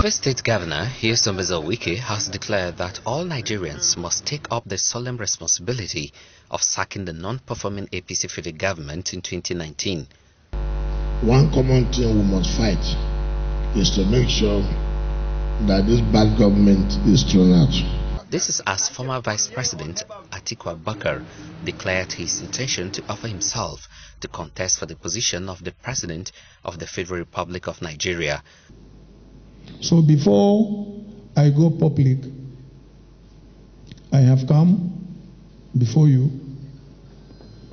Rivers State Governor Wike has declared that all Nigerians must take up the solemn responsibility of sacking the non-performing APC federal government in 2019. One common thing we must fight is to make sure that this bad government is thrown out. This is as former Vice President Atiku Abubakar declared his intention to offer himself to contest for the position of the President of the Federal Republic of Nigeria. So before I go public, I have come before you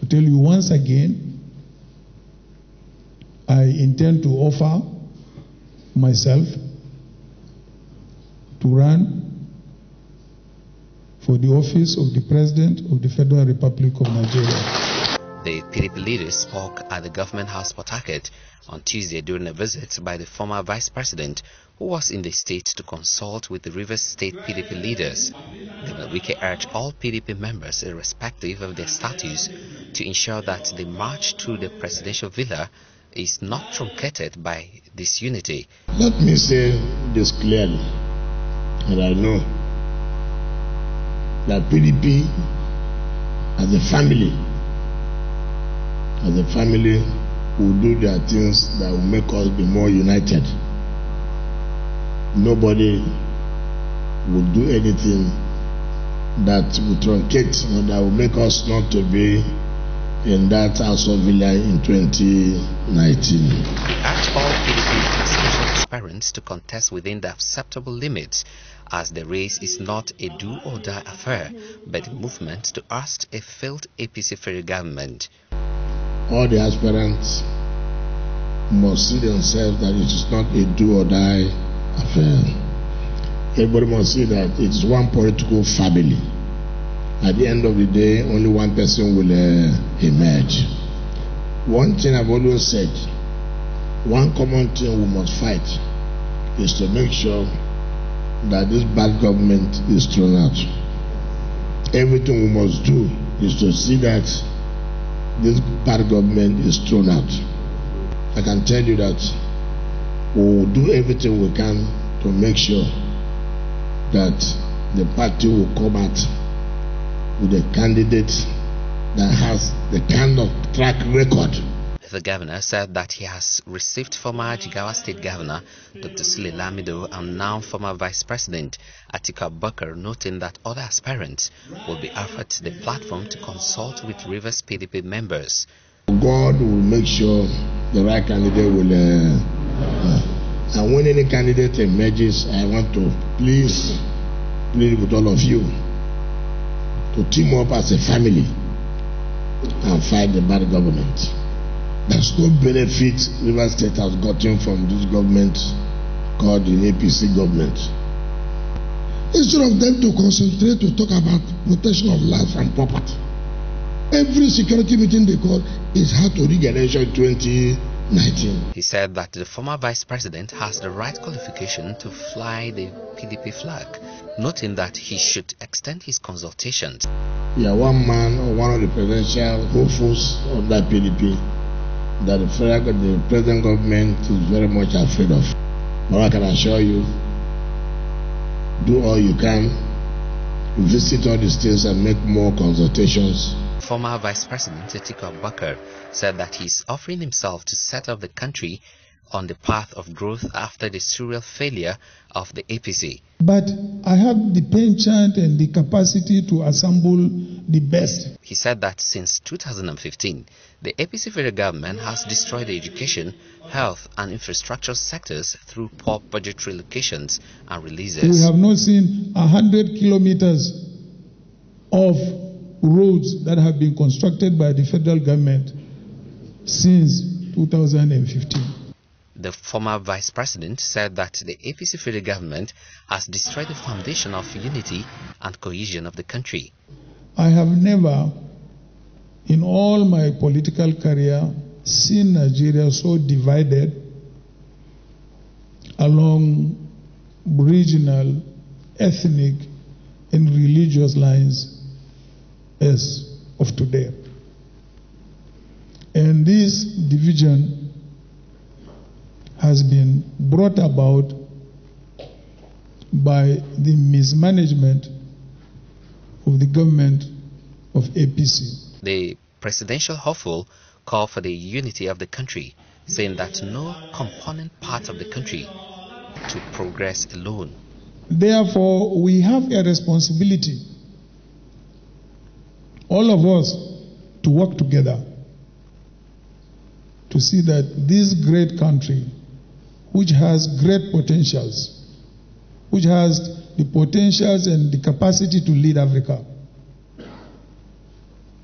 to tell you once again, I intend to offer myself to run for the office of the President of the Federal Republic of Nigeria. The PDP leaders spoke at the Government House Port Harcourt on Tuesday during a visit by the former Vice President who was in the state to consult with the Rivers State PDP leaders. Governor Wike urged all PDP members, irrespective of their status, to ensure that the march through the presidential villa is not truncated by disunity. Let me say this clearly, and I know that PDP as a family will do their things that will make us be more united. Nobody will do anything that will truncate or that will make us not to be in that house of villa in 2019. He urged all PDP special aspirants to contest within the acceptable limits, as the race is not a do-or-die affair, but a movement to oust a failed APC federal government. All the aspirants must see themselves that it is not a do-or-die affair. Everybody must see that it is one political family. At the end of the day, only one person will emerge. One thing I've always said, one common thing we must fight is to make sure that this bad government is thrown out. Everything we must do is to see that this bad government is thrown out. I can tell you that we will do everything we can to make sure that the party will come out with a candidate that has the kind of track record. The governor said that he has received former Jigawa State Governor Dr. Sule Lamido and now former Vice President Atiku Abubakar, noting that other aspirants will be offered the platform to consult with Rivers PDP members. God will make sure the right candidate will and when any candidate emerges, I want to please with all of you to team up as a family and fight the bad government. There's no benefit Rivers State has gotten from this government called the APC government. Instead of them to concentrate to talk about protection of life and property, every security meeting they call is how to rig election 2019. He said that the former Vice President has the right qualification to fly the PDP flag, noting that he should extend his consultations. Yeah, one man or one of the presidential hopefuls of that PDP that the present government is very much afraid of. But I can assure you, do all you can, visit all the states and make more consultations. Former Vice President Atiku Abubakar said that he is offering himself to set up the country on the path of growth after the serial failure of the APC. But I have the penchant and the capacity to assemble the best. He said that since 2015, the APC federal government has destroyed the education, health and infrastructure sectors through poor budgetary allocations and releases. We have not seen 100 kilometers of roads that have been constructed by the federal government since 2015. The former Vice President said that the APC federal government has destroyed the foundation of unity and cohesion of the country. I have never, in all my political career, seen Nigeria so divided along regional, ethnic, and religious lines as of today. And this division has been brought about by the mismanagement of the government of APC. The presidential hopeful called for the unity of the country, saying that no component part of the country to progress alone. Therefore, we have a responsibility, all of us, to work together to see that this great country, which has great potentials, which has the potentials and the capacity to lead Africa,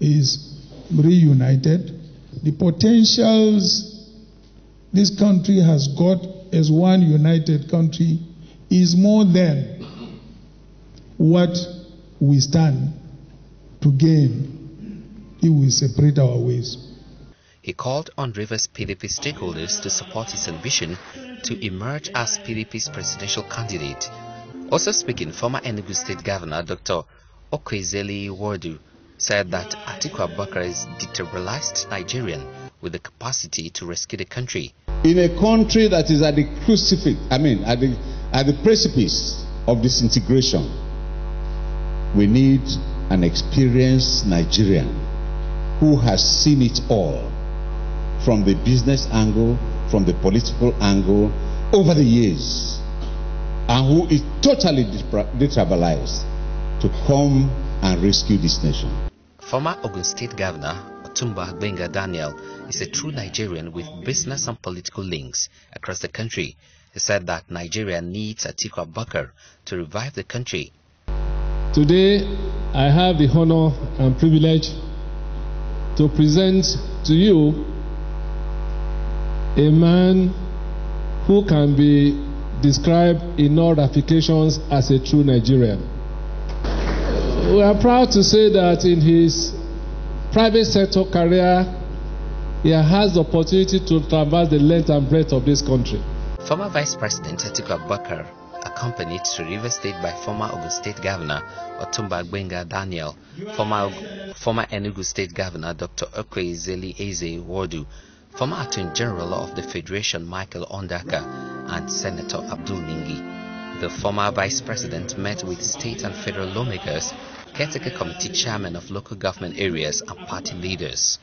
is reunited. The potentials this country has got as one united country is more than what we stand to gain if we separate our ways. He called on Rivers PDP stakeholders to support his ambition to emerge as PDP's presidential candidate. Also speaking, former Enugu State Governor Dr. Okwezeli Iwodu said that Atiku Abubakar is destabilized Nigerian with the capacity to rescue the country. In a country that is at the crucifix, at the precipice of disintegration, we need an experienced Nigerian who has seen it all, from the business angle, from the political angle, over the years, and who is totally destabilized to come and rescue this nation. Former Ogun State Governor Otumba Gbenga Daniel is a true Nigerian with business and political links across the country. He said that Nigeria needs Atiku Abubakar to revive the country. Today, I have the honor and privilege to present to you a man who can be described in all ramifications as a true Nigerian. We are proud to say that in his private sector career, he has the opportunity to traverse the length and breadth of this country. Former Vice President Atiku Abubakar, accompanied to Rivers State by former Ogun State Governor Otumba Gbenga Daniel, former Enugu State Governor Dr. Okwezeli Iwodu, former Attorney General of the Federation Michael Ondaka, and Senator Abdul Ningi. The former Vice President met with state and federal lawmakers, caretaker committee chairmen of local government areas, and party leaders.